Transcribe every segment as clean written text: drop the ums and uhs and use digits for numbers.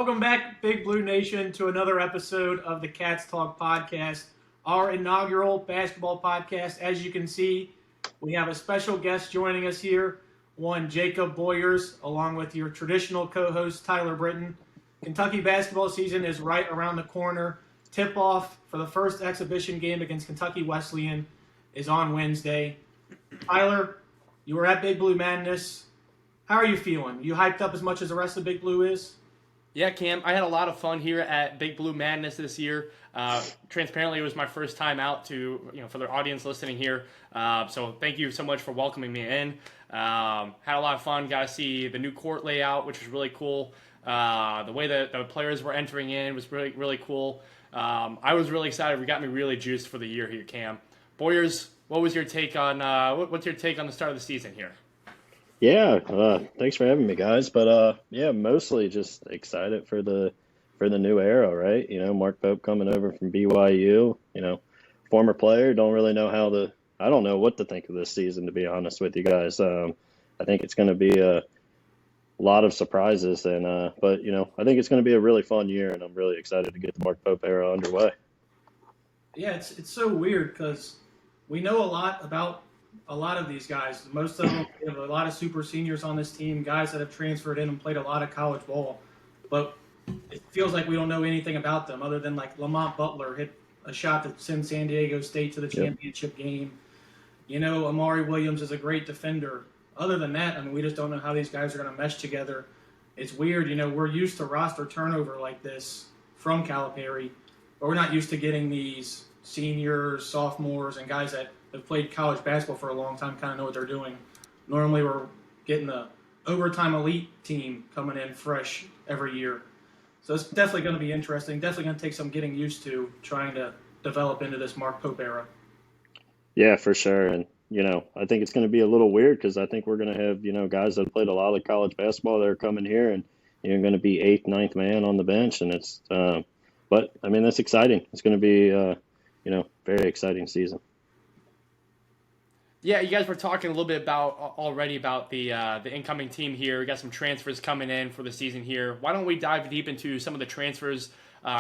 Welcome back, Big Blue Nation, to another episode of the Cats Talk podcast, our inaugural basketball podcast. As you can see, we have a special guest joining us here, one Jacob Boyers, along with your traditional co-host Tyler Britton. Kentucky basketball season is right around the corner. Tip-off for the first exhibition game against Kentucky Wesleyan is on Wednesday. Tyler, you were at Big Blue Madness. How are you feeling? You hyped up as much as the rest of Big Blue is? Yeah, Cam, I had a lot of fun here at Big Blue Madness this year. Transparently, it was my first time out for the audience listening here. So thank you so much for welcoming me in. Had a lot of fun. Got to see the new court layout, which was really cool. The way that the players were entering in was really, really cool. I was really excited. It got me really juiced for the year here, Cam. Boyers, what was your take on what's your take on the start of the season here? Yeah, thanks for having me, guys. But yeah, mostly just excited for the new era, right? Mark Pope coming over from BYU. Former player. Don't really know I don't know what to think of this season, to be honest with you guys. I think it's going to be a lot of surprises, but I think it's going to be a really fun year, and I'm really excited to get the Mark Pope era underway. Yeah, it's so weird because we know a lot about a lot of these guys. Most of them, we have a lot of super seniors on this team, guys that have transferred in and played a lot of college ball. But it feels like we don't know anything about them other than like Lamont Butler hit a shot that sent San Diego State to the championship game. Amari Williams is a great defender. Other than that, we just don't know how these guys are going to mesh together. It's weird. We're used to roster turnover like this from Calipari, but we're not used to getting these seniors, sophomores, and guys that have played college basketball for a long time kind of know what they're doing. Normally we're getting the overtime elite team coming in fresh every year. So it's definitely going to be interesting. Definitely going to take some getting used to trying to develop into this Mark Pope era. Yeah, for sure. And, I think it's going to be a little weird because I think we're going to have, guys that played a lot of college basketball that are coming here and you're going to be 8th, 9th man on the bench. And it's, but that's exciting. It's going to be, very exciting season. Yeah, you guys were talking a little bit already about the incoming team here. We got some transfers coming in for the season here. Why don't we dive deep into some of the transfers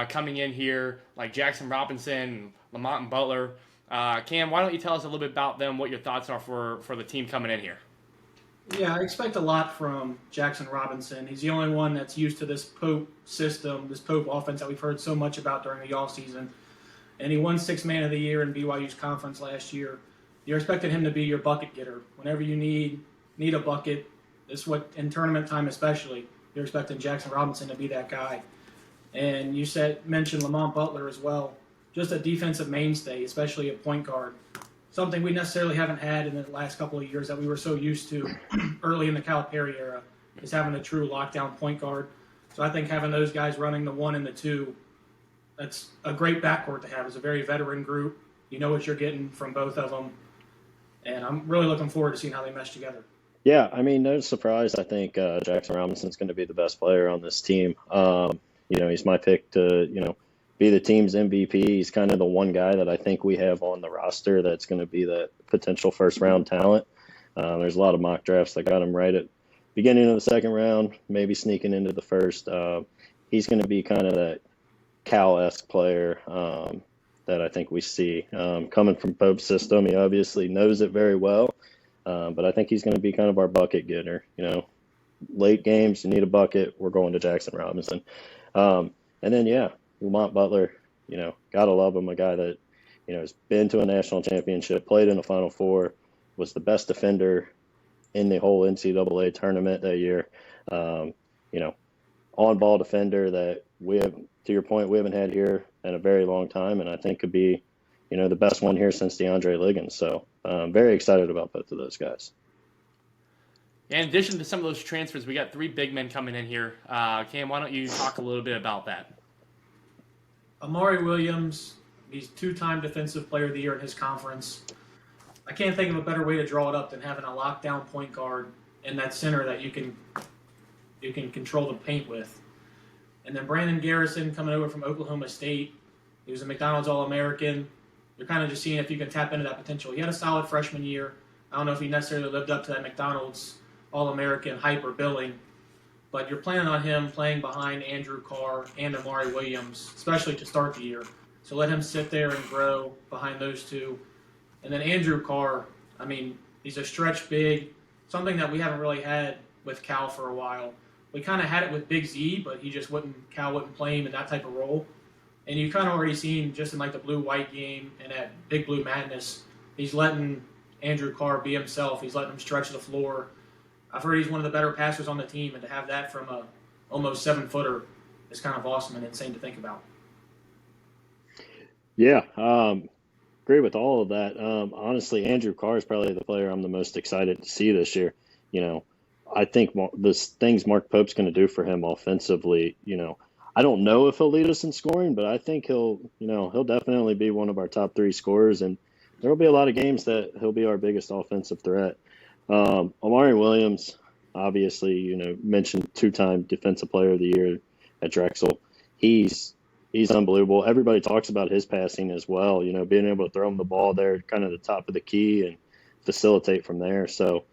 coming in here, like Jackson Robinson, Lamont, and Butler. Cam, why don't you tell us a little bit about them, what your thoughts are for the team coming in here? Yeah, I expect a lot from Jackson Robinson. He's the only one that's used to this Pope system, this Pope offense that we've heard so much about during the offseason. And he won Sixth Man of the Year in BYU's conference last year. You're expecting him to be your bucket getter. Whenever you need a bucket, this is what, in tournament time especially, you're expecting Jackson Robinson to be that guy. And you mentioned Lamont Butler as well. Just a defensive mainstay, especially a point guard. Something we necessarily haven't had in the last couple of years that we were so used to early in the Calipari era, is having a true lockdown point guard. So I think having those guys running the 1 and the 2, that's a great backcourt to have. It's a very veteran group. You know what you're getting from both of them. And I'm really looking forward to seeing how they mesh together. Yeah, no surprise. I think Jackson Robinson's going to be the best player on this team. He's my pick to, be the team's MVP. He's kind of the one guy that I think we have on the roster that's going to be the potential first-round talent. There's a lot of mock drafts that got him right at beginning of the second round, maybe sneaking into the first. He's going to be kind of that Cal-esque player that I think we see coming from Pope's system. He obviously knows it very well, but I think he's going to be kind of our bucket getter. Late games, you need a bucket, we're going to Jackson Robinson. And then, Lamont Butler, gotta love him, a guy that, has been to a national championship, played in the Final Four, was the best defender in the whole NCAA tournament that year. On-ball defender that we have, to your point, we haven't had here in a very long time, and I think could be, the best one here since DeAndre Liggins. So I'm very excited about both of those guys. In addition to some of those transfers, we got 3 big men coming in here. Cam, why don't you talk a little bit about that? Amari Williams, he's 2-time Defensive Player of the Year in his conference. I can't think of a better way to draw it up than having a lockdown point guard in that center that you can control the paint with. And then Brandon Garrison coming over from Oklahoma State. He was a McDonald's All-American. You're kind of just seeing if you can tap into that potential. He had a solid freshman year. I don't know if he necessarily lived up to that McDonald's All-American hype or billing, but you're planning on him playing behind Andrew Carr and Amari Williams, especially to start the year. So let him sit there and grow behind those two. And then Andrew Carr, I mean, he's a stretch big, something that we haven't really had with Cal for a while. We kind of had it with Big Z, but Cal wouldn't play him in that type of role. And you've kind of already seen just in like the blue-white game and at Big Blue Madness, he's letting Andrew Carr be himself. He's letting him stretch the floor. I've heard he's one of the better passers on the team, and to have that from a almost 7-footer is kind of awesome and insane to think about. Yeah, agree with all of that. Honestly, Andrew Carr is probably the player I'm the most excited to see this year. I think the things Mark Pope's going to do for him offensively, I don't know if he'll lead us in scoring, but I think he'll definitely be one of our top 3 scorers, and there will be a lot of games that he'll be our biggest offensive threat. Amari Williams, obviously, mentioned 2-time Defensive Player of the Year at Drexel. He's unbelievable. Everybody talks about his passing as well, being able to throw him the ball there, kind of the top of the key and facilitate from there. So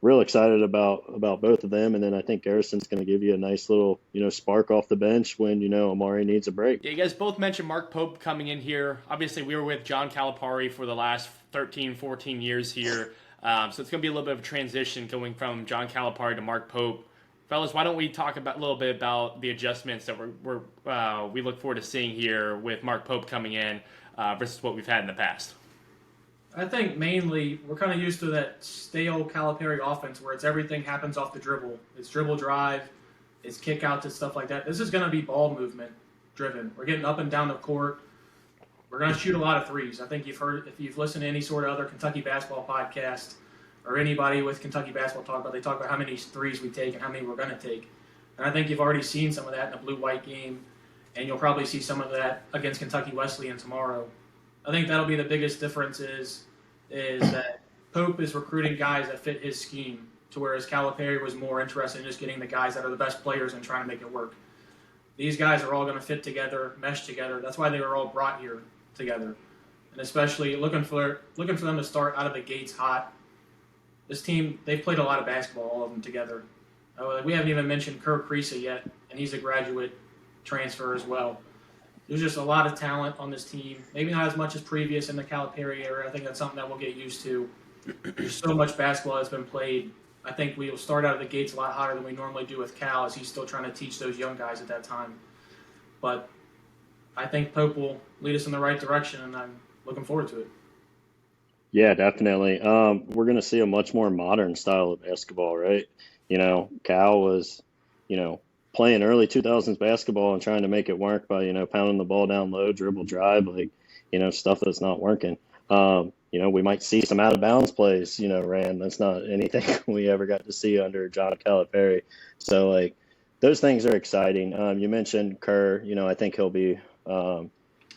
real excited about both of them. And then I think Garrison's going to give you a nice little, spark off the bench when, Amari needs a break. Yeah, you guys both mentioned Mark Pope coming in here. Obviously, we were with John Calipari for the last 13, 14 years here. So it's going to be a little bit of a transition going from John Calipari to Mark Pope. Fellas, why don't we talk a little bit about the adjustments that we look forward to seeing here with Mark Pope coming in versus what we've had in the past? I think mainly we're kind of used to that stale Calipari offense where everything happens off the dribble. It's dribble drive, it's kick outs and stuff like that. This is going to be ball movement driven. We're getting up and down the court. We're going to shoot a lot of threes. I think if you've listened to any sort of other Kentucky basketball podcast or anybody with Kentucky basketball they talk about how many threes we take and how many we're going to take. And I think you've already seen some of that in the blue-white game, and you'll probably see some of that against Kentucky Wesleyan tomorrow. I think that'll be the biggest difference is that Pope is recruiting guys that fit his scheme, to whereas Calipari was more interested in just getting the guys that are the best players and trying to make it work. These guys are all going to fit together, mesh together. That's why they were all brought here together. And especially looking for them to start out of the gates hot. This team, they've played a lot of basketball, all of them together. We haven't even mentioned Kirk Creasy yet, and he's a graduate transfer as well. There's just a lot of talent on this team. Maybe not as much as previous in the Calipari era. I think that's something that we'll get used to. There's so much basketball that's been played. I think we will start out of the gates a lot hotter than we normally do with Cal, as he's still trying to teach those young guys at that time. But I think Pope will lead us in the right direction, and I'm looking forward to it. Yeah, definitely. We're going to see a much more modern style of basketball, right? Cal was, playing early 2000s basketball and trying to make it work by, pounding the ball down low, dribble drive, stuff that's not working. We might see some out of bounds plays, ran. That's not anything we ever got to see under John Calipari. So those things are exciting. You mentioned Kerr, I think he'll be a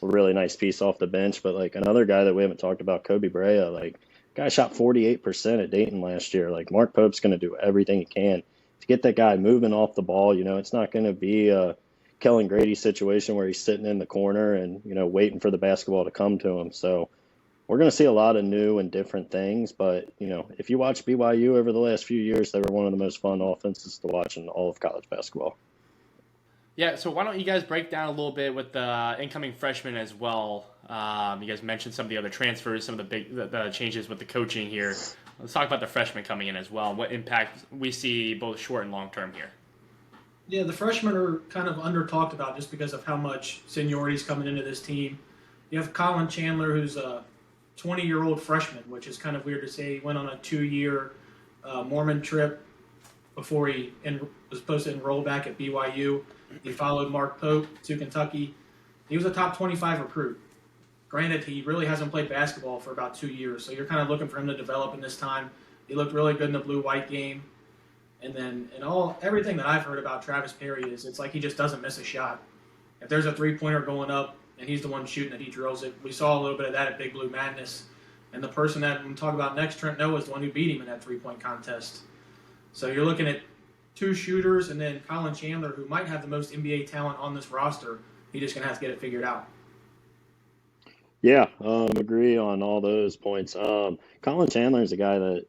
really nice piece off the bench, but another guy that we haven't talked about, Kobe Brea, guy shot 48% at Dayton last year. Mark Pope's going to do everything he can to get that guy moving off the ball. It's not going to be a Kellen Grady situation where he's sitting in the corner and, waiting for the basketball to come to him. So we're going to see a lot of new and different things. But, if you watch BYU over the last few years, they were one of the most fun offenses to watch in all of college basketball. Yeah, so why don't you guys break down a little bit with the incoming freshmen as well? You guys mentioned some of the other transfers, some of the changes with the coaching here. Let's talk about the freshmen coming in as well. What impact we see both short and long term here? Yeah, the freshmen are kind of under talked about just because of how much seniority is coming into this team. You have Colin Chandler, who's a 20-year-old freshman, which is kind of weird to say. He went on a 2-year Mormon trip before he was supposed to enroll back at BYU. He followed Mark Pope to Kentucky. He was a top 25 recruit. Granted, he really hasn't played basketball for about 2 years, so you're kind of looking for him to develop in this time. He looked really good in the blue-white game. And then everything that I've heard about Travis Perry is it's like he just doesn't miss a shot. If there's a three-pointer going up and he's the one shooting it, he drills it. We saw a little bit of that at Big Blue Madness. And the person that we talk about next, Trent Noah, is the one who beat him in that three-point contest. So you're looking at 2 shooters, and then Colin Chandler, who might have the most NBA talent on this roster. He's just going to have to get it figured out. Yeah, agree on all those points. Colin Chandler is a guy that,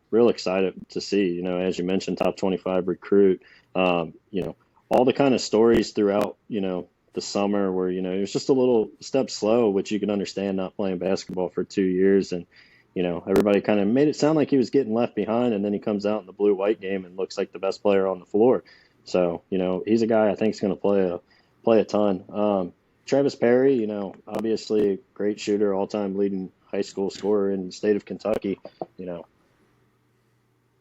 real excited to see, as you mentioned, top 25 recruit. You know, all the kind of stories throughout, the summer where, it was just a little step slow, which you can understand not playing basketball for 2 years. And, everybody kind of made it sound like he was getting left behind. And then he comes out in the blue-white game and looks like the best player on the floor. So, he's a guy I think is going to play a ton. Travis Perry, obviously a great shooter, all-time leading high school scorer in the state of Kentucky.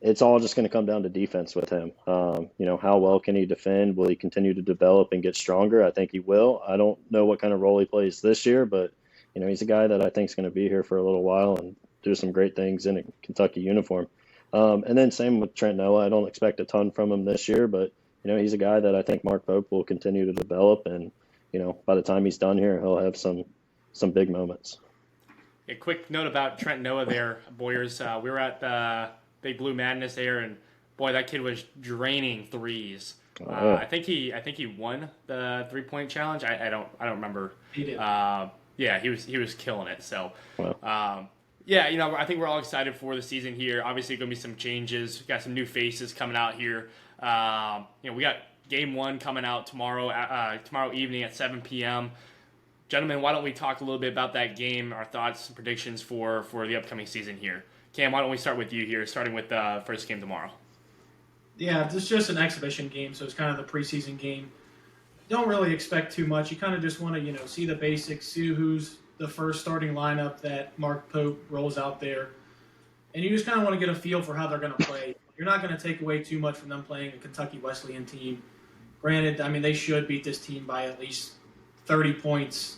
It's all just going to come down to defense with him. How well can he defend? Will he continue to develop and get stronger? I think he will. I don't know what kind of role he plays this year, but, he's a guy that I think is going to be here for a little while and do some great things in a Kentucky uniform. And then same with Trent Noah. I don't expect a ton from him this year, but, he's a guy that I think Mark Pope will continue to develop. And, by the time he's done here, he'll have some big moments. A quick note about Trent Noah there, Boyers. We were at the Big Blue Madness there, and boy, that kid was draining threes. I think he won the 3-point challenge. I don't remember. He did. Yeah, he was killing it. So, Wow. yeah, I think we're all excited for the season here. Obviously, going to be some changes. We got some new faces coming out here. We got Game 1 coming out tomorrow evening at 7 p.m. Gentlemen, why don't we talk a little bit about that game, our thoughts and predictions for the upcoming season here. Cam, why don't we start with you here, starting with the first game tomorrow? Yeah, it's just an exhibition game, so it's kind of the preseason game. Don't really expect too much. You kind of just want to, see the basics, see who's the first starting lineup that Mark Pope rolls out there. And you just kind of want to get a feel for how they're going to play. You're not going to take away too much from them playing a Kentucky Wesleyan team. Granted, I mean, they should beat this team by at least 30 points.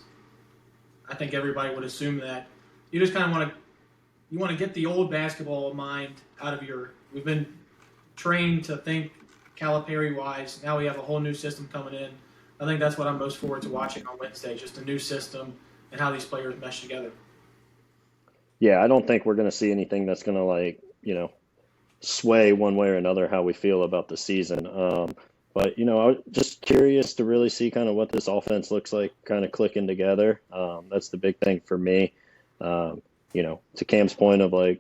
I think everybody would assume that. You just kind of want to get the old basketball mind out of we've been trained to think Calipari-wise. Now we have a whole new system coming in. I think that's what I'm most forward to watching on Wednesday, just a new system and how these players mesh together. Yeah, I don't think we're going to see anything that's going to sway one way or another how we feel about the season. But, I was just curious to really see kind of what this offense looks like kind of clicking together. That's the big thing for me. To Cam's point of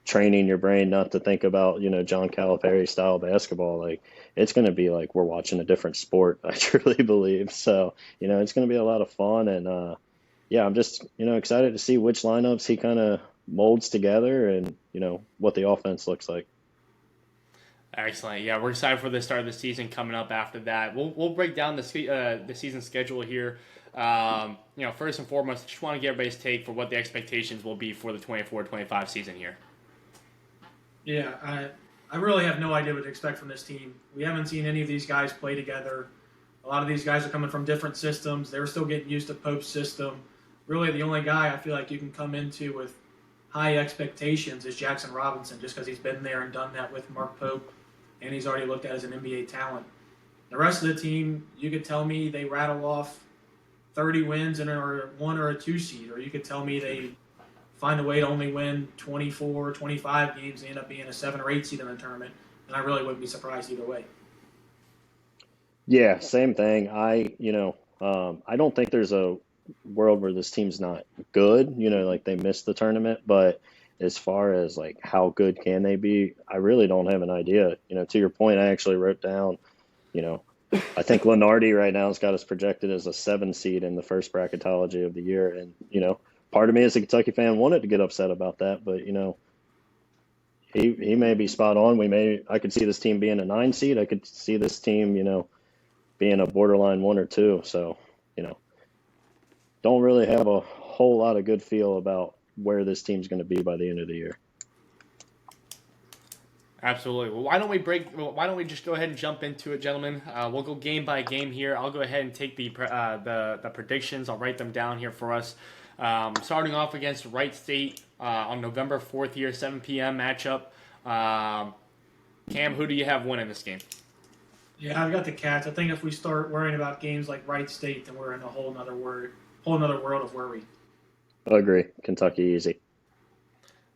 training your brain not to think about, John Calipari style basketball, it's going to be like we're watching a different sport, I truly believe. So, it's going to be a lot of fun. And, yeah, I'm just, excited to see which lineups he kind of molds together and, what the offense looks like. Excellent. Yeah, we're excited for the start of the season coming up after that. We'll break down the season schedule here. First and foremost, just want to get everybody's take for what the expectations will be for the 24-25 season here. Yeah, I really have no idea what to expect from this team. We haven't seen any of these guys play together. A lot of these guys are coming from different systems. They're still getting used to Pope's system. Really, the only guy I feel like you can come into with high expectations is Jackson Robinson, just because he's been there and done that with Mark Pope, and he's already looked at as an NBA talent. The rest of the team, you could tell me they rattle off 30 wins and are 1 or a 2 seed, or you could tell me they find a way to only win 24, 25 games and end up being a 7 or 8 seed in the tournament, and I really wouldn't be surprised either way. Yeah, same thing. I don't think there's a world where this team's not good, they missed the tournament, but as far as how good can they be, I really don't have an idea. To your point, I actually wrote down, I think Lenardi right now has got us projected as a 7 seed in the first bracketology of the year. And, part of me as a Kentucky fan wanted to get upset about that, but, he may be spot on. I could see this team being a 9 seed. I could see this team, being a borderline 1 or 2. So, don't really have a whole lot of good feel about where this team's going to be by the end of the year. Absolutely. Well, why don't we just go ahead and jump into it, gentlemen? We'll go game by game here. I'll go ahead and take the predictions. I'll write them down here for us. Starting off against Wright State on November 4th here, 7 p.m. matchup. Cam, who do you have winning this game? Yeah, I've got the Cats. I think if we start worrying about games like Wright State, then we're in a whole nother world of worry. I agree. Kentucky easy.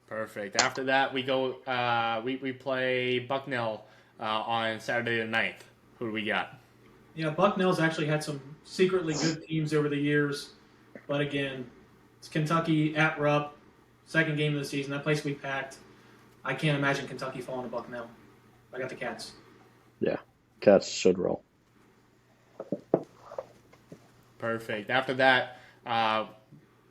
Perfect. After that, we go. We play Bucknell on Saturday the 9th. Who do we got? Yeah, Bucknell's actually had some secretly good teams over the years, but again, it's Kentucky at Rupp, second game of the season. That place we packed. I can't imagine Kentucky falling to Bucknell. I got the Cats. Yeah, Cats should roll. Perfect. After that,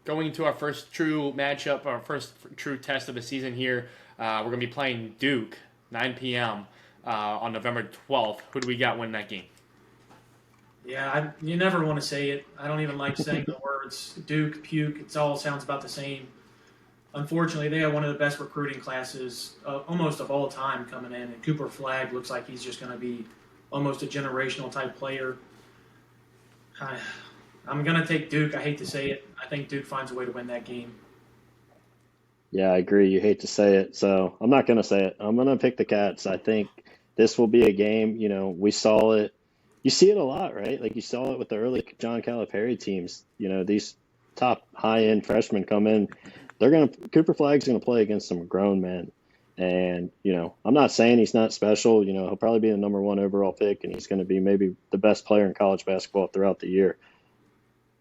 going into our first true matchup, our first true test of the season here, we're going to be playing Duke, 9 p.m. On November 12th. Who do we got winning that game? Yeah, you never want to say it. I don't even like saying the words Duke, puke. It all sounds about the same. Unfortunately, they have one of the best recruiting classes almost of all time coming in, and Cooper Flagg looks like he's just going to be almost a generational type player. I'm going to take Duke. I hate to say it. I think Duke finds a way to win that game. Yeah, I agree. You hate to say it, so I'm not going to say it. I'm going to pick the Cats. I think this will be a game, we saw it. You see it a lot, right? Like you saw it with the early John Calipari teams. These top high-end freshmen come in. Cooper Flagg's going to play against some grown men. And, I'm not saying he's not special. He'll probably be the number 1 overall pick, and he's going to be maybe the best player in college basketball throughout the year.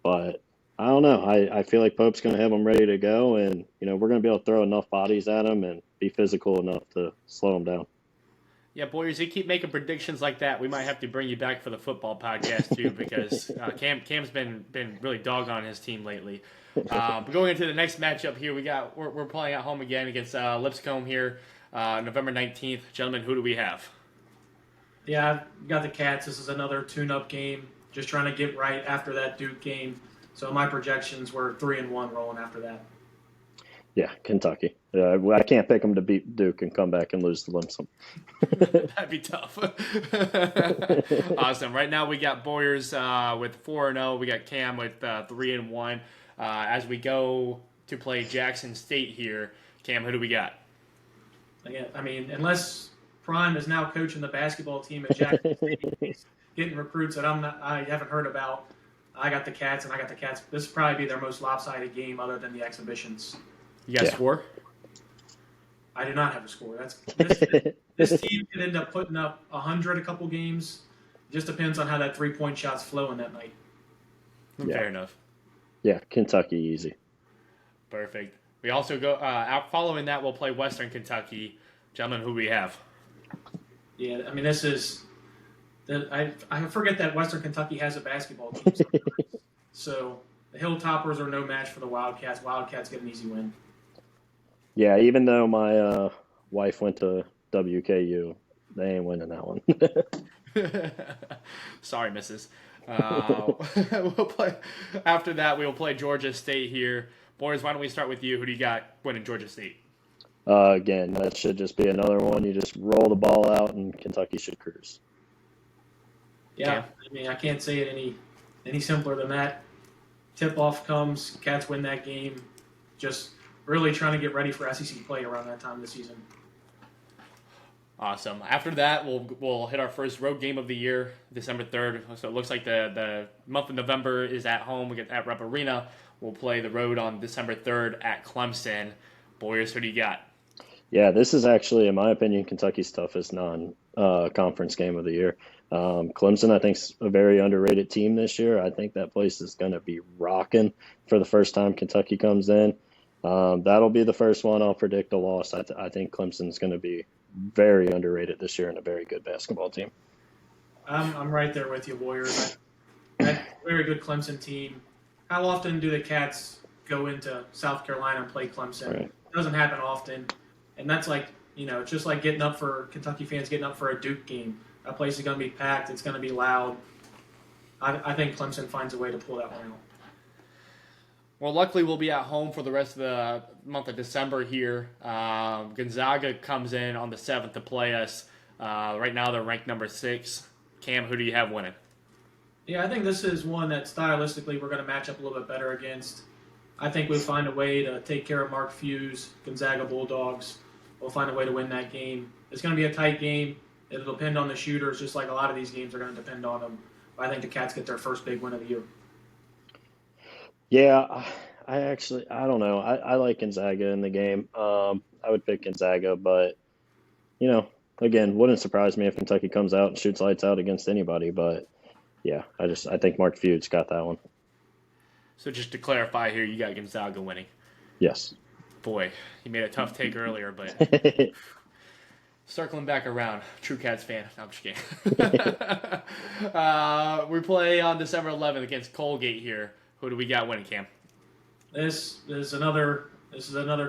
But I don't know. I feel like Pope's going to have him ready to go, and, we're going to be able to throw enough bodies at him and be physical enough to slow him down. Yeah, boys, you keep making predictions like that, we might have to bring you back for the football podcast too, because Cam's been really dogging on his team lately. But going into the next matchup here, we're playing at home again against Lipscomb here, November 19th. Gentlemen, who do we have? Yeah, I've got the Cats. This is another tune-up game, just trying to get right after that Duke game. So my projections were 3-1 rolling after that. Yeah, Kentucky. I can't pick them to beat Duke and come back and lose to Lipscomb. That'd be tough. Awesome. Right now we got Boyers with 4-0. We got Cam with 3-1. As we go to play Jackson State here, Cam, who do we got? Again, unless Prime is now coaching the basketball team at Jackson State, he's getting recruits that I haven't heard about. I got the Cats, and I got the Cats. This will probably be their most lopsided game other than the exhibitions. You got a score? I do not have a score. This team could end up putting up 100 a couple games. It just depends on how that 3-point shot's flowing that night. Fair enough. Yeah, Kentucky easy. Perfect. We also go out following that. We'll play Western Kentucky. Gentlemen, who we have? Yeah, this is. I forget that Western Kentucky has a basketball team sometimes. So the Hilltoppers are no match for the Wildcats. Wildcats get an easy win. Yeah, even though my wife went to WKU, they ain't winning that one. Sorry, missus. We'll play after that. We'll play Georgia State here. Boys, why don't we start with you? Who do you got winning Georgia State? Again, that should just be another one. You just roll the ball out, and Kentucky should cruise. Yeah, I can't say it any simpler than that. Tip-off comes, Cats win that game. Just really trying to get ready for SEC play around that time this season. Awesome. After that, we'll hit our first road game of the year, December 3rd. So it looks like the month of November is at home. We get at Rep Arena. We'll play the road on December 3rd at Clemson. Boyers, who do you got? Yeah, this is actually, in my opinion, Kentucky's toughest non-conference game of the year. Clemson, I think, is a very underrated team this year. I think that place is going to be rocking for the first time Kentucky comes in. That'll be the first one. I'll predict a loss. I think Clemson's going to be very underrated this year and a very good basketball team. I'm right there with you, Warriors. That very good Clemson team. How often do the Cats go into South Carolina and play Clemson? Right. It doesn't happen often. And that's like, it's just like getting up for Kentucky fans getting up for a Duke game. That place is going to be packed. It's going to be loud. I think Clemson finds a way to pull that one out. Well, luckily we'll be at home for the rest of the month of December here. Gonzaga comes in on the 7th to play us. Right now they're ranked number 6. Cam, who do you have winning? Yeah, I think this is one that stylistically we're going to match up a little bit better against. I think we'll find a way to take care of Mark Few's Gonzaga Bulldogs. We'll find a way to win that game. It's going to be a tight game. It'll depend on the shooters, just like a lot of these games are going to depend on them. But I think the Cats get their first big win of the year. Yeah, I don't know. I like Gonzaga in the game. I would pick Gonzaga, but, again, wouldn't surprise me if Kentucky comes out and shoots lights out against anybody. But, yeah, I think Mark Few's got that one. So just to clarify here, you got Gonzaga winning. Yes. Boy, you made a tough take earlier, but Circling back around, true Cats fan. No, I'm just kidding. We play on December 11th against Colgate here. Who do we got winning, Cam? This is another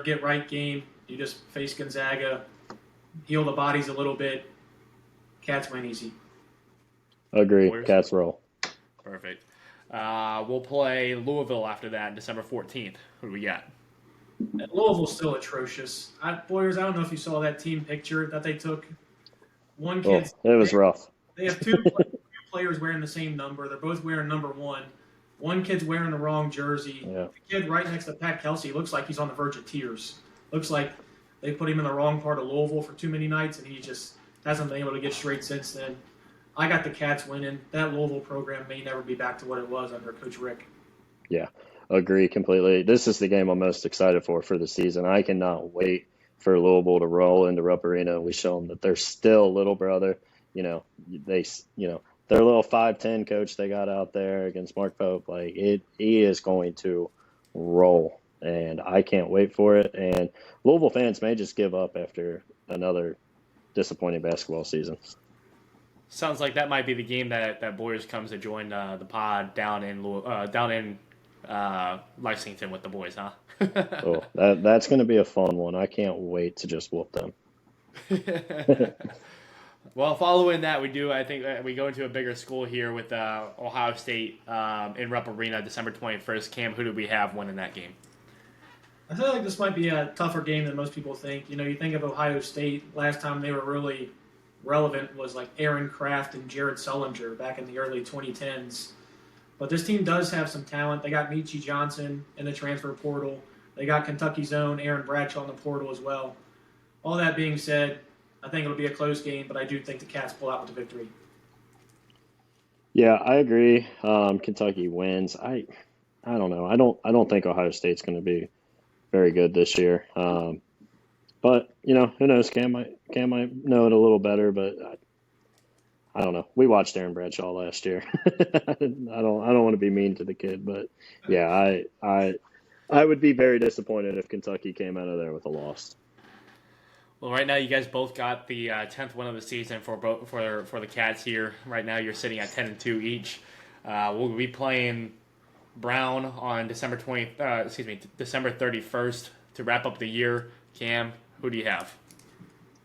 get right game. You just face Gonzaga, heal the bodies a little bit. Cats win easy. Agree. Warriors? Cats roll. Perfect. We'll play Louisville after that, December 14th. Who do we got? And Louisville's still atrocious. Boyers, I don't know if you saw that team picture that they took. One kid. It was rough. They have two players wearing the same number. They're both wearing number 1. One kid's wearing the wrong jersey. Yeah. The kid right next to Pat Kelsey looks like he's on the verge of tears. Looks like they put him in the wrong part of Louisville for too many nights, and he just hasn't been able to get straight since then. I got the Cats winning. That Louisville program may never be back to what it was under Coach Rick. Yeah, agree completely. This is the game I'm most excited for the season. I cannot wait for Louisville to roll into Rupp Arena and we show them that they're still little brother. Their little 5'10" coach they got out there against Mark Pope, he is going to roll, and I can't wait for it. And Louisville fans may just give up after another disappointing basketball season. Sounds like that might be the game that Boyers comes to join the pod down in Lexington with the boys, huh? Oh, that's going to be a fun one. I can't wait to just whoop them. Well, following that, we go into a bigger school here with Ohio State in Rupp Arena, December 21st. Cam, who do we have winning that game? I feel like this might be a tougher game than most people think. You think of Ohio State, last time they were really relevant was like Aaron Kraft and Jared Sullinger back in the early 2010s. But this team does have some talent. They got Michi Johnson in the transfer portal. They got Kentucky's own Aaron Bradshaw in the portal as well. All that being said, I think it'll be a close game, but I do think the Cats pull out with the victory. Yeah, I agree. Kentucky wins. I don't know. I don't think Ohio State's going to be very good this year. But who knows? Cam might know it a little better, but I don't know. We watched Aaron Bradshaw last year. I don't want to be mean to the kid, but yeah, I would be very disappointed if Kentucky came out of there with a loss. Well, right now you guys both got the 10th win of the season for the Cats here. Right now you're sitting at 10-2 each. We'll be playing Brown on December 31st to wrap up the year. Cam, who do you have?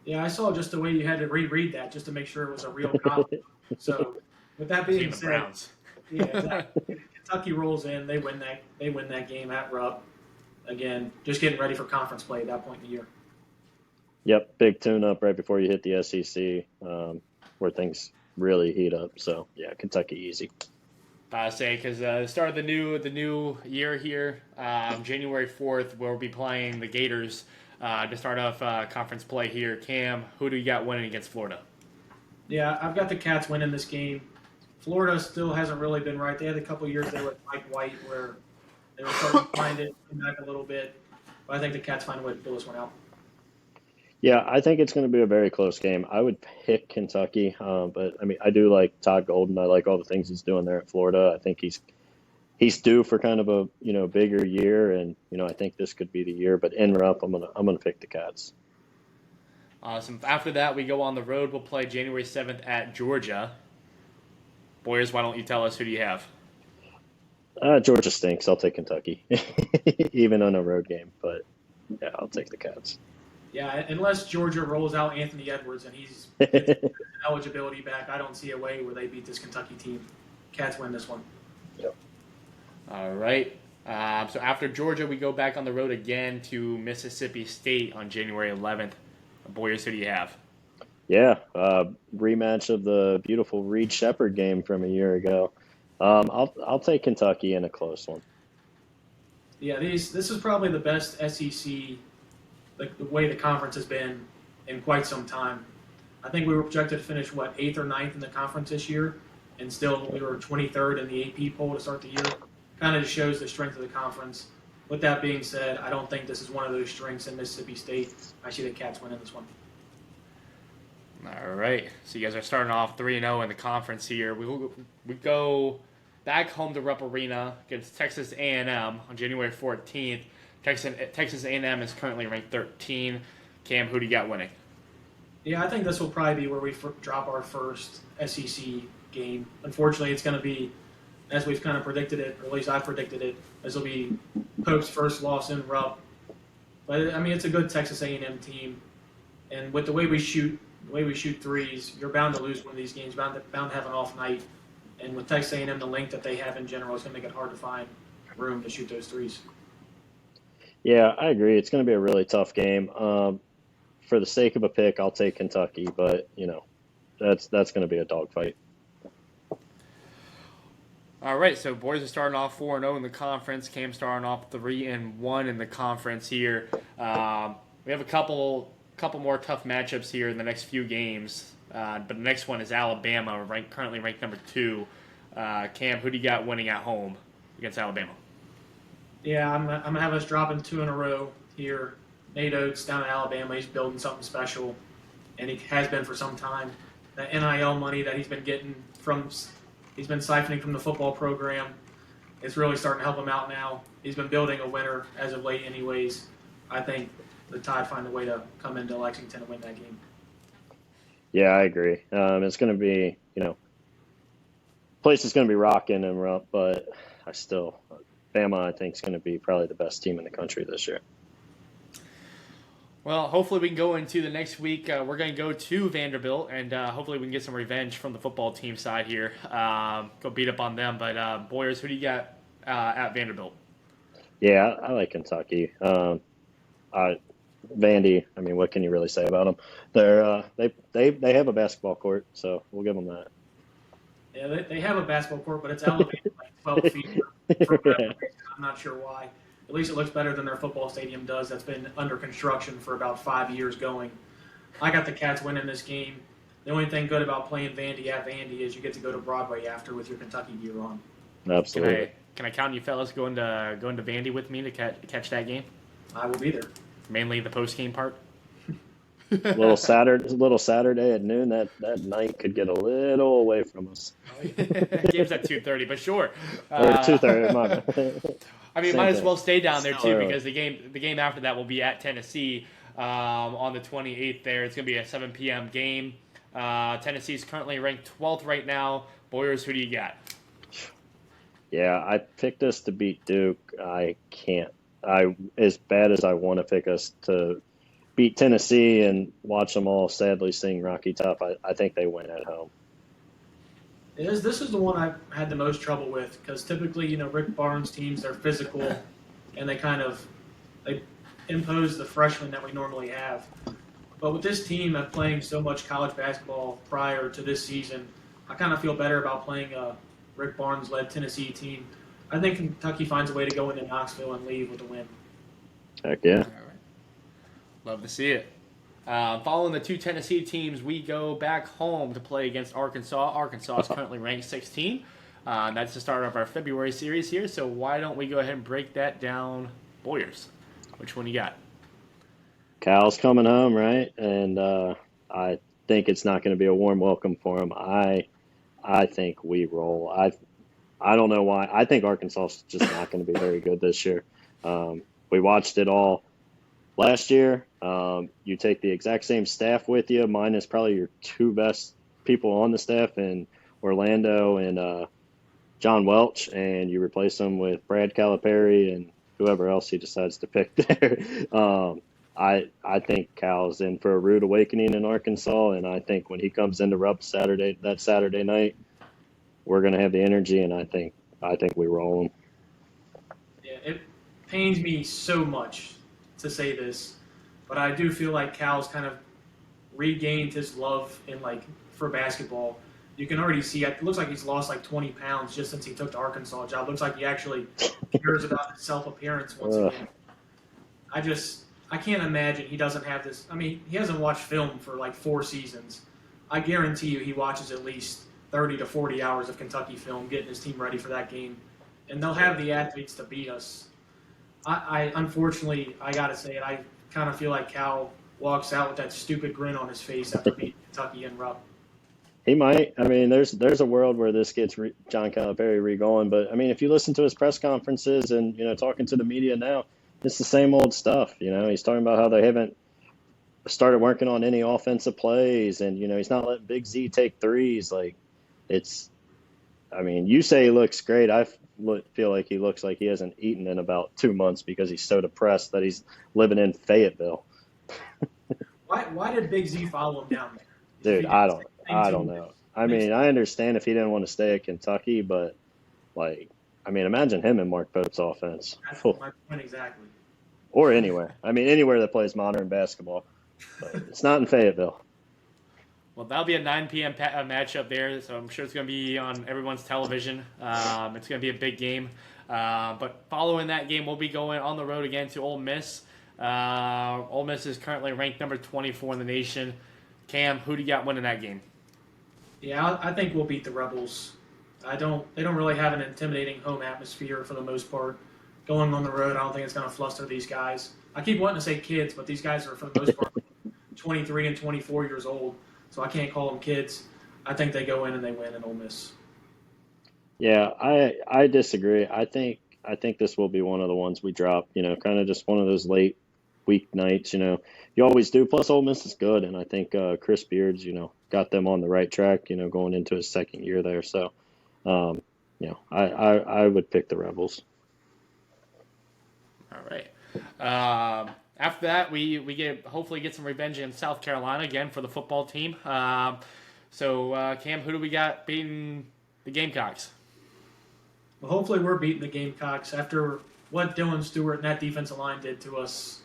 Yeah, I saw just the way you had to reread that just to make sure it was a real comp. So, with that being said, Browns. Yeah, exactly. Kentucky rolls in. They win that game at Rupp. Again, just getting ready for conference play at that point in the year. Yep, big tune-up right before you hit the SEC, where things really heat up. So, yeah, Kentucky easy. Because the start of the new year here, January 4th, we'll be playing the Gators to start off conference play here. Cam, who do you got winning against Florida? Yeah, I've got the Cats winning this game. Florida still hasn't really been right. They had a couple years there with Mike White where they were starting to find it, come back a little bit. But I think the Cats find a way to pull this one out. Yeah, I think it's going to be a very close game. I would pick Kentucky, but I do like Todd Golden. I like all the things he's doing there at Florida. I think he's due for kind of a bigger year, and I think this could be the year. But in Rupp, I'm gonna pick the Cats. Awesome. After that, we go on the road. We'll play January 7th at Georgia. Boyers, why don't you tell us who do you have? Georgia stinks. I'll take Kentucky, even on a road game. But yeah, I'll take the Cats. Yeah, unless Georgia rolls out Anthony Edwards and he's eligibility back, I don't see a way where they beat this Kentucky team. Cats win this one. Yep. All right. So after Georgia, we go back on the road again to Mississippi State on January 11th. Boyers, who do you have? Yeah, rematch of the beautiful Reed Shepherd game from a year ago. I'll take Kentucky in a close one. Yeah, this is probably the best SEC, the way the conference has been in quite some time. I think we were projected to finish, 8th or 9th in the conference this year, and still we were 23rd in the AP poll to start the year. Kind of just shows the strength of the conference. With that being said, I don't think this is one of those strengths in Mississippi State. I see the Cats winning this one. All right. So you guys are starting off 3-0 in the conference here. We go back home to Rupp Arena against Texas A&M on January 14th. Texas A&M is currently ranked 13. Cam, who do you got winning? Yeah, I think this will probably be where we drop our first SEC game. Unfortunately, it's going to be, as we've kind of predicted it, or at least I predicted it, this will be Pope's first loss in Rupp. But I mean, it's a good Texas A&M team, and with the way we shoot threes, you're bound to lose one of these games, bound to have an off night. And with Texas A&M, the length that they have in general, it's going to make it hard to find room to shoot those threes. Yeah, I agree. It's going to be a really tough game. For the sake of a pick, I'll take Kentucky, but that's going to be a dogfight. All right, so boys are starting off 4-0 in the conference. Cam starting off 3-1 in the conference here. We have a couple more tough matchups here in the next few games, but the next one is Alabama, currently ranked number 2. Cam, who do you got winning at home against Alabama? Yeah, I'm gonna have us dropping 2 in a row here. Nate Oates down in Alabama, he's building something special, and he has been for some time. The NIL money that he's been getting he's been siphoning from the football program. It's really starting to help him out now. He's been building a winner as of late, anyways. I think the Tide find a way to come into Lexington and win that game. Yeah, I agree. It's going to be, place is going to be rocking and rough, but Bama, I think, is going to be probably the best team in the country this year. Well, hopefully we can go into the next week. We're going to go to Vanderbilt, and hopefully we can get some revenge from the football team side here. Go beat up on them. But, Boyers, who do you got at Vanderbilt? Yeah, I like Kentucky. Vandy, I mean, what can you really say about them? They have a basketball court, so we'll give them that. Yeah, they have a basketball court, but it's elevated like 12 feet. From I'm not sure why. At least it looks better than their football stadium does. That's been under construction for about 5 years going. I got the Cats winning this game. The only thing good about playing Vandy at Vandy is you get to go to Broadway after with your Kentucky gear on. Absolutely. Can I count you fellas going to Vandy with me to catch that game? I will be there. Mainly the post game part. little Saturday at noon. That night could get a little away from us. Game's at 2:30, but sure. Or 2:30. I mean, might as well stay down there too, because the game after that will be at Tennessee on the 28th. There, it's going to be a 7 p.m. game. Tennessee's currently ranked 12th right now. Boyers, who do you got? Yeah, I picked us to beat Duke. I can't. As bad as I want to pick us to beat Tennessee and watch them all sadly sing Rocky Top, I think they win at home. This is the one I've had the most trouble with, because typically, Rick Barnes' teams, they're physical, and they impose the freshmen that we normally have. But with this team of playing so much college basketball prior to this season, I kind of feel better about playing a Rick Barnes-led Tennessee team. I think Kentucky finds a way to go into Knoxville and leave with a win. Heck yeah. All right. Love to see it. Following the 2 Tennessee teams, we go back home to play against Arkansas. Arkansas is currently ranked 16. That's the start of our February series here, so why don't we go ahead and break that down? Boyers, which one you got? Cal's coming home, right? And I think it's not going to be a warm welcome for him. I think we roll. I don't know why. I think Arkansas is just not going to be very good this year. We watched it all last year. You take the exact same staff with you, minus probably your 2 best people on the staff in Orlando and John Welch, and you replace them with Brad Calipari and whoever else he decides to pick there. I think Cal's in for a rude awakening in Arkansas, and I think when he comes into Rupp that Saturday night, we're going to have the energy, and I think we roll him. Yeah, it pains me so much to say this, but I do feel like Cal's kind of regained his love for basketball. You can already see it looks like he's lost 20 pounds just since he took the Arkansas job. Looks like he actually cares about his self-appearance once again. I can't imagine he doesn't have this. I mean, he hasn't watched film for 4 seasons. I guarantee you he watches at least 30 to 40 hours of Kentucky film, getting his team ready for that game. And they'll have the athletes to beat us. I unfortunately, I got to say it, I kind of feel like Cal walks out with that stupid grin on his face after beating Kentucky in Rupp. He might. I mean, there's a world where this gets John Calipari re-going. But, I mean, if you listen to his press conferences and, talking to the media now, it's the same old stuff. He's talking about how they haven't started working on any offensive plays, and he's not letting Big Z take threes. Like it's, I mean, you say he looks great. Feel like he looks like he hasn't eaten in about 2 months because he's so depressed that he's living in Fayetteville. Why did Big Z follow him down there? Dude, I don't know. I mean, I understand if he didn't want to stay at Kentucky, but like, I mean, imagine him in Mark Pope's offense. That's my point exactly. Or anywhere. I mean, anywhere that plays modern basketball. But it's not in Fayetteville. Well, that'll be a 9 p.m. Matchup there, so I'm sure it's going to be on everyone's television. It's going to be a big game. But following that game, we'll be going on the road again to Ole Miss. Ole Miss is currently ranked number 24 in the nation. Cam, who do you got winning that game? Yeah, I think we'll beat the Rebels. They don't really have an intimidating home atmosphere for the most part. Going on the road, I don't think it's going to fluster these guys. I keep wanting to say kids, but these guys are, for the most part, 23 and 24 years old, so I can't call them kids. I think they go in and they win in Ole Miss. Yeah, I disagree. I think this will be one of the ones we drop, kind of just one of those late week nights, you always do. Plus, Ole Miss is good, and I think Chris Beards, got them on the right track, going into his second year there. So, I would pick the Rebels. All right. After that, we hopefully get some revenge in South Carolina again for the football team. So, Cam, who do we got beating the Gamecocks? Well, hopefully we're beating the Gamecocks after what Dylan Stewart and that defensive line did to us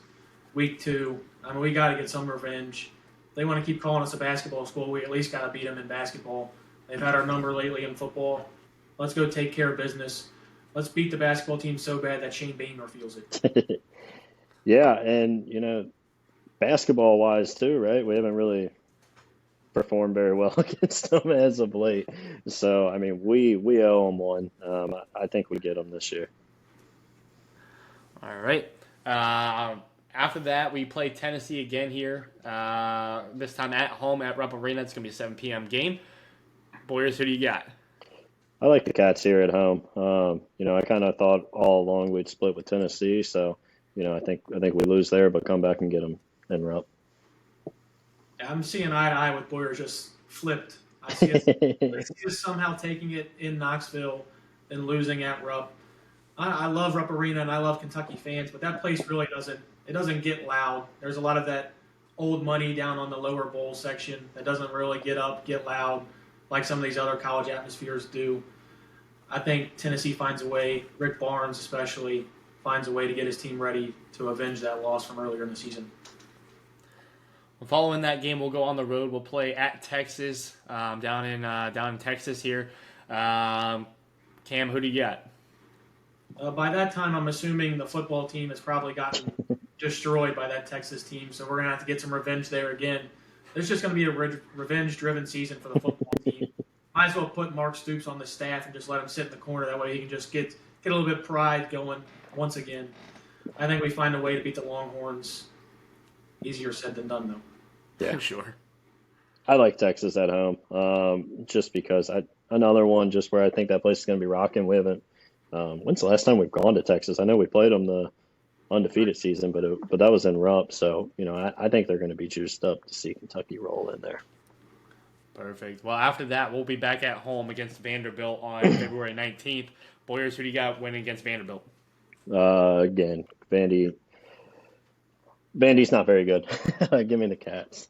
week 2. I mean, we got to get some revenge. If they want to keep calling us a basketball school, we at least got to beat them in basketball. They've had our number lately in football. Let's go take care of business. Let's beat the basketball team so bad that Shane Beamer feels it. Yeah, and, basketball-wise too, right? We haven't really performed very well against them as of late. So, I mean, we owe them one. I think we get them this year. All right. After that, we play Tennessee again here. This time at home at Rupp Arena. It's going to be a 7 p.m. game. Boyers, who do you got? I like the Cats here at home. I kind of thought all along we'd split with Tennessee, so I think we lose there, but come back and get them in Rupp. Yeah, I'm seeing eye to eye with Boyers just flipped. I see us somehow taking it in Knoxville and losing at Rupp. I love Rupp Arena and I love Kentucky fans, but that place really doesn't get loud. There's a lot of that old money down on the lower bowl section that doesn't really get loud like some of these other college atmospheres do. I think Tennessee finds a way, Rick Barnes especially, finds a way to get his team ready to avenge that loss from earlier in the season. Well, following that game, we'll go on the road. We'll play at Texas, down in Texas here. Cam, who do you got? By that time, I'm assuming the football team has probably gotten destroyed by that Texas team, so we're going to have to get some revenge there again. There's just going to be a revenge-driven season for the football team. Might as well put Mark Stoops on the staff and just let him sit in the corner. That way he can just get a little bit of pride going once again. I think we find a way to beat the Longhorns. Easier said than done, though. Yeah, Sure. I like Texas at home, just because another one just where I think that place is going to be rocking. We haven't. When's the last time we've gone to Texas? I know we played them the undefeated season, but that was in Rupp. So I think they're going to be juiced up to see Kentucky roll in there. Perfect. Well, after that, we'll be back at home against Vanderbilt on February 19th. Boyers, who do you got winning against Vanderbilt? Again, Vandy's not very good. Give me the Cats.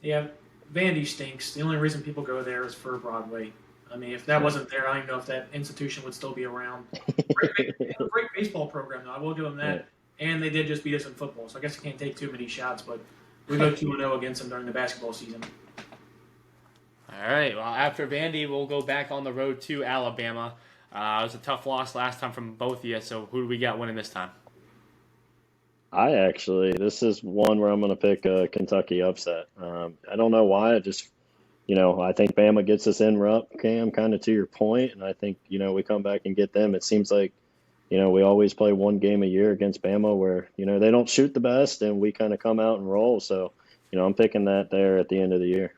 Yeah, Vandy stinks. The only reason people go there is for Broadway. I mean, if that wasn't there, I don't even know if that institution would still be around. Great baseball program, though. I will give them that. Yeah. And they did just beat us in football, so I guess I can't take too many shots, but we go 2-0 against them during the basketball season. All right. Well, after Vandy, we'll go back on the road to Alabama. It was a tough loss last time from both of you, so who do we got winning this time? This is one where I'm going to pick a Kentucky upset. I don't know why. I think Bama gets us in Rupp, Cam, kind of to your point, and I think, we come back and get them. It seems like, we always play one game a year against Bama where, they don't shoot the best, and we kind of come out and roll. So, I'm picking that there at the end of the year.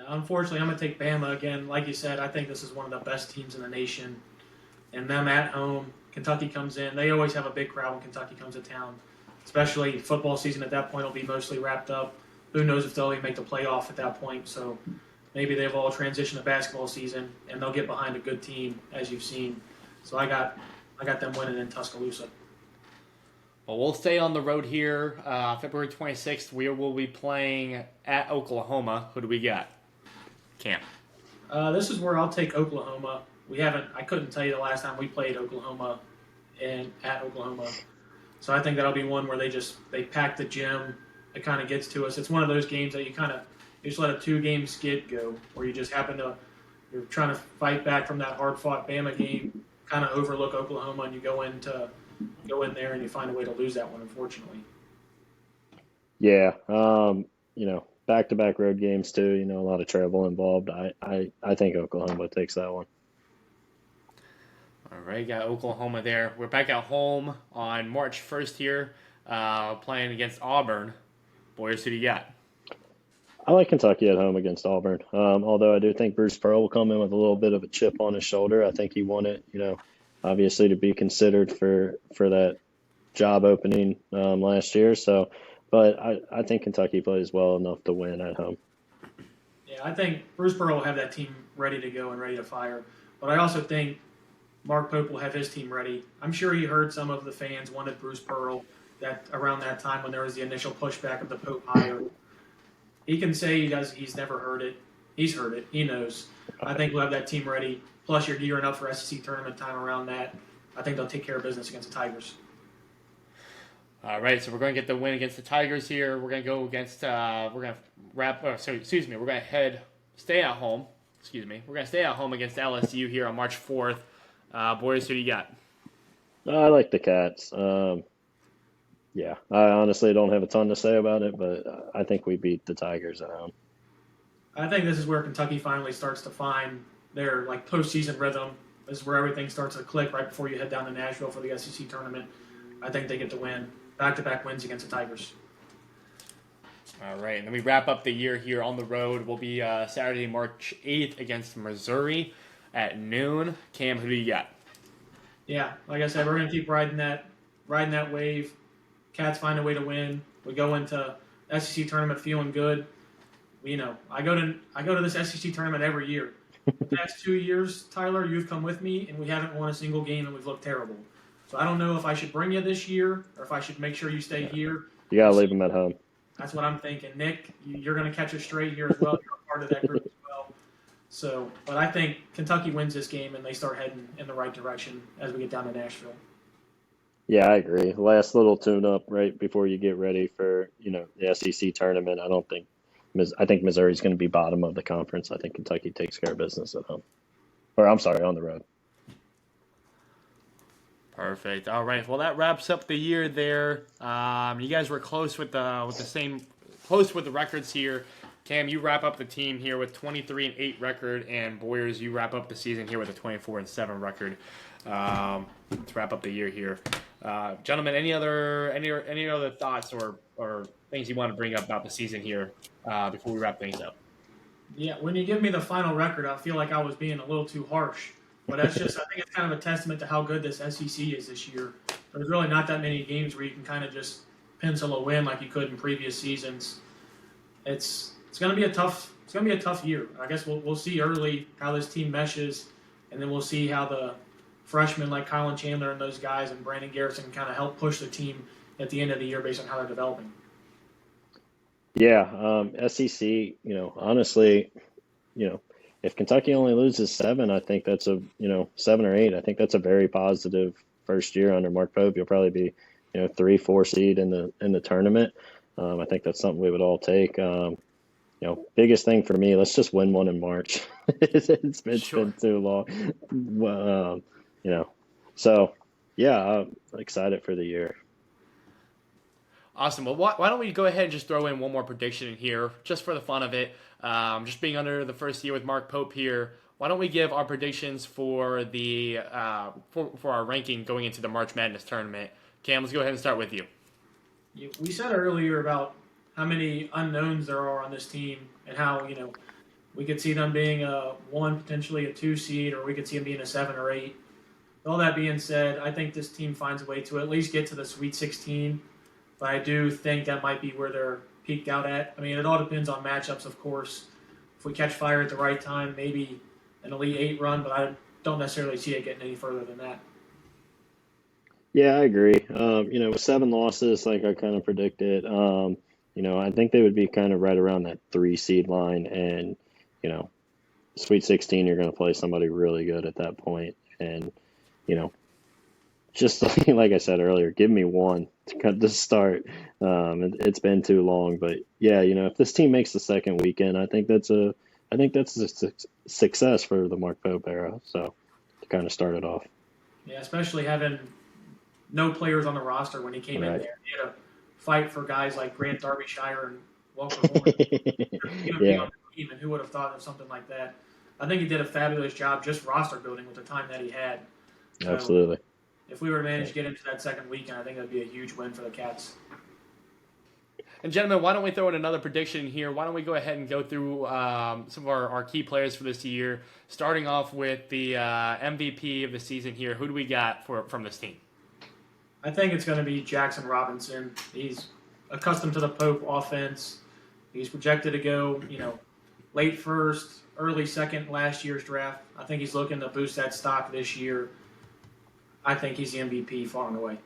Unfortunately, I'm going to take Bama again. Like you said, I think this is one of the best teams in the nation. And them at home, Kentucky comes in. They always have a big crowd when Kentucky comes to town. especially football season at that point will be mostly wrapped up. Who knows if they'll even make the playoff at that point. So maybe they've all transitioned to basketball season, and they'll get behind a good team, as you've seen. So I got them winning in Tuscaloosa. Well, we'll stay on the road here. February 26th, we will be playing at Oklahoma. Who do we got? Cam. This is where I'll take Oklahoma. I couldn't tell you the last time we played Oklahoma and at Oklahoma. So I think that'll be one where they pack the gym. It kind of gets to us. It's one of those games that you just let a 2-game skid go, where you just you're trying to fight back from that hard-fought Bama game, kind of overlook Oklahoma, and you go in there and you find a way to lose that one, unfortunately. Yeah, back-to-back road games too. A lot of travel involved. I think Oklahoma takes that one. All right, got Oklahoma there. We're back at home on March 1st here, playing against Auburn. Boys, who do you got? I like Kentucky at home against Auburn. Although I do think Bruce Pearl will come in with a little bit of a chip on his shoulder. I think he wanted, obviously to be considered for that job opening last year. So, but I think Kentucky plays well enough to win at home. Yeah, I think Bruce Pearl will have that team ready to go and ready to fire. But I also think Mark Pope will have his team ready. I'm sure he heard some of the fans wanted Bruce Pearl around that time when there was the initial pushback of the Pope hire. He can say he's never heard it. He's heard it. He knows. I think we'll have that team ready. Plus, you're gearing up for SEC tournament time around that. I think they'll take care of business against the Tigers. All right, so we're going to get the win against the Tigers here. We're going to go against. We're going to stay at home. Excuse me. We're going to stay at home against LSU here on March 4th. Boys, who do you got? I like the Cats. Yeah, I honestly don't have a ton to say about it, but I think we beat the Tigers at home. I think this is where Kentucky finally starts to find their postseason rhythm. This is where everything starts to click right before you head down to Nashville for the SEC tournament. I think they get the win. Back-to-back wins against the Tigers. All right, and then we wrap up the year here on the road. We'll be Saturday, March 8th against Missouri at noon. Cam, who do you got? Yeah, like I said, we're going to keep riding that wave. Cats find a way to win. We go into SEC tournament feeling good. I go to this SEC tournament every year. The past 2 years, Tyler, you've come with me, and we haven't won a single game, and we've looked terrible. So I don't know if I should bring you this year or if I should make sure you stay here. You got to leave them at home. That's what I'm thinking. Nick, you're going to catch us straight here as well. You're a part of that group as well. So, but I think Kentucky wins this game, and they start heading in the right direction as we get down to Nashville. Yeah, I agree. Last little tune-up right before you get ready for, the SEC tournament. I think Missouri's going to be bottom of the conference. I think Kentucky takes care of business at home. On the road. Perfect. All right. Well, that wraps up the year there. You guys were close with the records here. Cam, you wrap up the team here with 23-8 record, and Boyers, you wrap up the season here with a 24-7 record. Let's wrap up the year here. Gentlemen, any other thoughts or things you want to bring up about the season here before we wrap things up? Yeah, when you give me the final record, I feel like I was being a little too harsh. But I think it's kind of a testament to how good this SEC is this year. There's really not that many games where you can kind of just pencil a win like you could in previous seasons. It's going to be a tough year. I guess we'll see early how this team meshes, and then we'll see how the freshmen like Colin Chandler and those guys and Brandon Garrison can kind of help push the team at the end of the year based on how they're developing. Yeah, SEC, honestly, if Kentucky only loses 7, I think that's 7 or 8. I think that's a very positive first year under Mark Pope. You'll probably be, 3-4 seed in the tournament. I think that's something we would all take. Biggest thing for me, let's just win one in March. It's been too long. So yeah, I'm excited for the year. Awesome. Well, why don't we go ahead and just throw in one more prediction in here, just for the fun of it. Just being under the first year with Mark Pope here, why don't we give our predictions for the for our ranking going into the March Madness tournament? Cam, let's go ahead and start with you. We said earlier about how many unknowns there are on this team and how, we could see them being a 1, potentially a 2 seed, or we could see them being a 7 or 8. With all that being said, I think this team finds a way to at least get to the Sweet 16. but I do think that might be where they're peaked out at. I mean, it all depends on matchups, of course. If we catch fire at the right time, maybe an Elite Eight run, but I don't necessarily see it getting any further than that. Yeah, I agree. With 7 losses, like I kind of predicted, I think they would be kind of right around that 3 seed line, and you know, Sweet 16, you're going to play somebody really good at that point, and you know, just like I said earlier, give me one to cut the start. It's been too long, but yeah, if this team makes the second weekend, I think that's a success for the Mark Pope era. So to kind of start it off, Yeah, especially having no players on the roster when he came in right? there. He had to fight for guys like Grant Derbyshire and Walker Horn even be Yeah, on the team, and who would have thought of something like that? I think he did a fabulous job just roster building with the time that he had. So absolutely. if we were to manage to get into that second weekend, I think that would be a huge win for the Cats. And gentlemen, why don't we throw in another prediction here? Why don't we go ahead and go through some of our key players for this year, starting off with the MVP of the season here. Who do we got from this team? I think it's going to be Jackson Robinson. He's accustomed to the Pope offense. He's projected to go, late first, early second last year's draft. I think he's looking to boost that stock this year. I think he's the MVP far and away.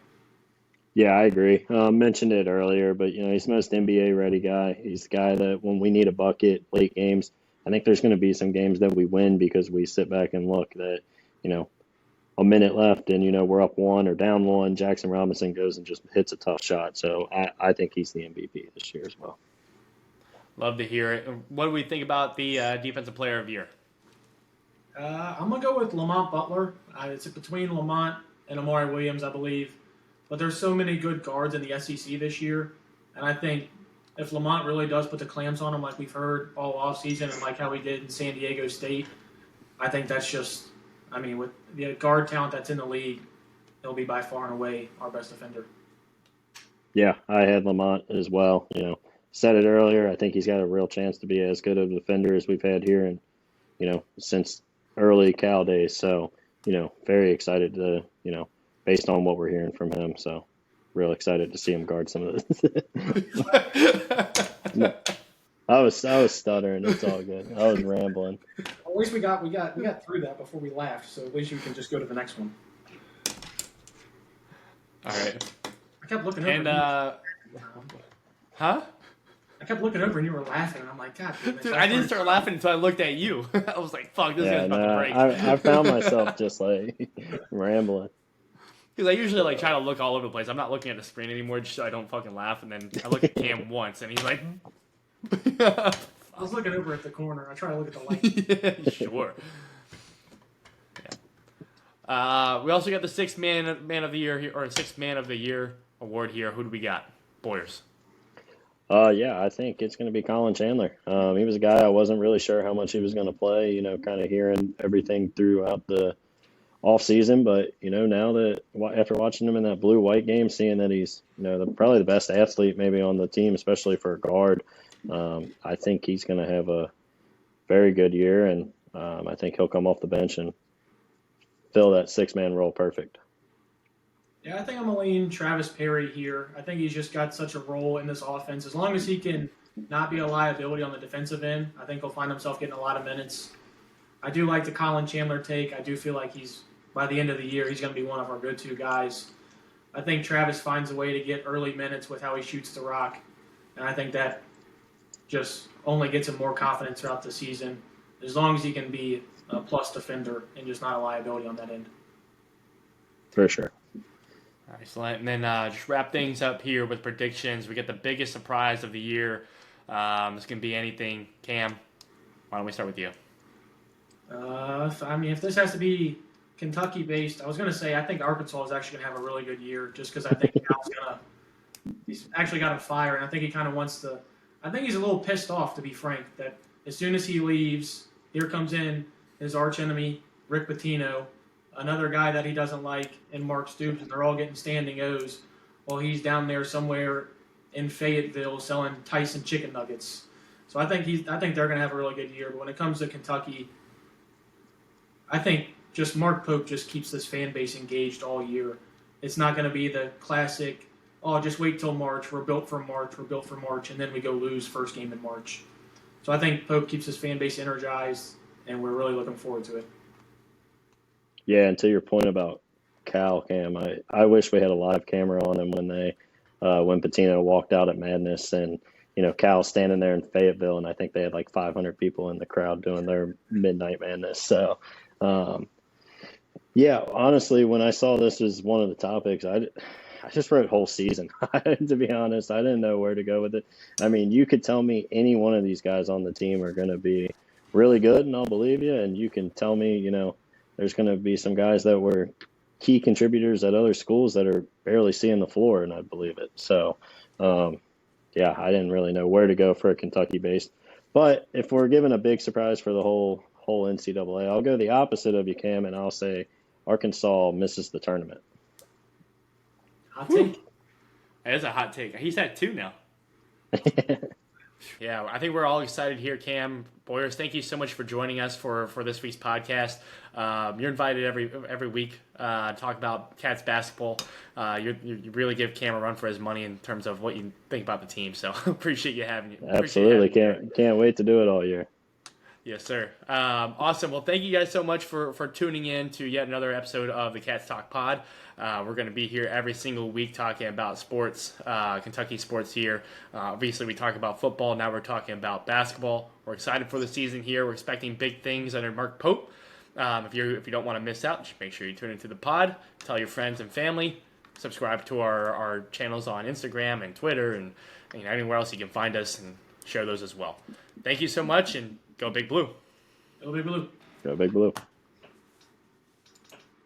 Yeah, I agree. Mentioned it earlier, but he's the most NBA ready guy. He's the guy that when we need a bucket late games, I think there's going to be some games that we win because we sit back and look that, a minute left and we're up one or down one. Jackson Robinson goes and just hits a tough shot. So I think he's the MVP this year as well. Love to hear it. What do we think about the Defensive Player of the Year? I'm going to go with Lamont Butler. It's between Lamont and Amari Williams, I believe. But there's so many good guards in the SEC this year. And I think if Lamont really does put the clamps on him like we've heard all offseason and like how he did in San Diego State, I think that's just, with the guard talent that's in the league, he'll be by far and away our best defender. Yeah, I had Lamont as well. Said it earlier. I think he's got a real chance to be as good of a defender as we've had here and, since early Cal days. So, very excited to, based on what we're hearing from him. So, real excited to see him guard some of this. I was stuttering. It's all good. I was rambling. At least we got through that before we laughed. So at least you can just go to the next one. All right. I kept looking over. And huh? I kept looking over and you were laughing, and I'm like, God damn it. Dude, I didn't start laughing until I looked at you. I was like, fuck, this guy's about to break. I found myself just like rambling. Because I usually try to look all over the place. I'm not looking at the screen anymore just so I don't fucking laugh. And then I look at Cam once and he's like, I was looking over at the corner. I try to look at the light. yeah, sure. Yeah. We also got the sixth man of the year here, or sixth man of the year award here. Who do we got? Boyers. Yeah, I think it's going to be Colin Chandler. He was a guy I wasn't really sure how much he was going to play, kind of hearing everything throughout the off season. But, now that after watching him in that blue-white game, seeing that he's, probably the best athlete maybe on the team, especially for a guard, I think he's going to have a very good year. And I think he'll come off the bench and fill that six-man role perfect. Yeah, I think I'm going to lean Travis Perry here. I think he's just got such a role in this offense. As long as he can not be a liability on the defensive end, I think he'll find himself getting a lot of minutes. I do like the Colin Chandler take. I do feel like by the end of the year, he's going to be one of our go-to guys. I think Travis finds a way to get early minutes with how he shoots the rock, and I think that just only gets him more confidence throughout the season, as long as he can be a plus defender and just not a liability on that end. For sure. Excellent. And then just wrap things up here with predictions. We get the biggest surprise of the year. This can be anything. Cam, why don't we start with you? If this has to be Kentucky-based, I was going to say I think Arkansas is actually going to have a really good year just because I think he's actually got a fire, and I think he kind of wants to – I think he's a little pissed off, to be frank, that as soon as he leaves, here comes in his archenemy, Rick Pitino, another guy that he doesn't like, and Mark Stoops, and they're all getting standing O's while he's down there somewhere in Fayetteville selling Tyson chicken nuggets. So I think they're going to have a really good year. But when it comes to Kentucky, I think just Mark Pope just keeps this fan base engaged all year. It's not going to be the classic, oh, just wait till March. We're built for March. We're built for March, and then we go lose first game in March. So I think Pope keeps his fan base energized, and we're really looking forward to it. Yeah, and to your point about Cal, Cam, I wish we had a live camera on him when Patino walked out at Madness, and Cal standing there in Fayetteville, and I think they had like 500 people in the crowd doing their Midnight Madness. So, yeah, honestly, when I saw this as one of the topics, I just wrote whole season. To be honest, I didn't know where to go with it. I mean, you could tell me any one of these guys on the team are going to be really good, and I'll believe you. And you can tell me, there's going to be some guys that were key contributors at other schools that are barely seeing the floor, and I believe it. So, yeah, I didn't really know where to go for a Kentucky-based. But if we're given a big surprise for the whole NCAA, I'll go the opposite of you, Cam, and I'll say Arkansas misses the tournament. Hot take. That is a hot take. He's had 2 now. Yeah, I think we're all excited here, Cam. Boyers, thank you so much for joining us for this week's podcast. You're invited every week to talk about Cats basketball. You really give Cam a run for his money in terms of what you think about the team. So appreciate you having you. Absolutely, can't wait to do it all year. Yes, sir. Awesome. Well, thank you guys so much for tuning in to yet another episode of the Cats Talk Pod. We're going to be here every single week talking about sports, Kentucky sports here. Obviously, we talk about football. Now we're talking about basketball. We're excited for the season here. We're expecting big things under Mark Pope. If you don't want to miss out, just make sure you tune into the pod. Tell your friends and family. Subscribe to our channels on Instagram and Twitter and anywhere else you can find us, and share those as well. Thank you so much, and go Big Blue. Go Big Blue. Go Big Blue.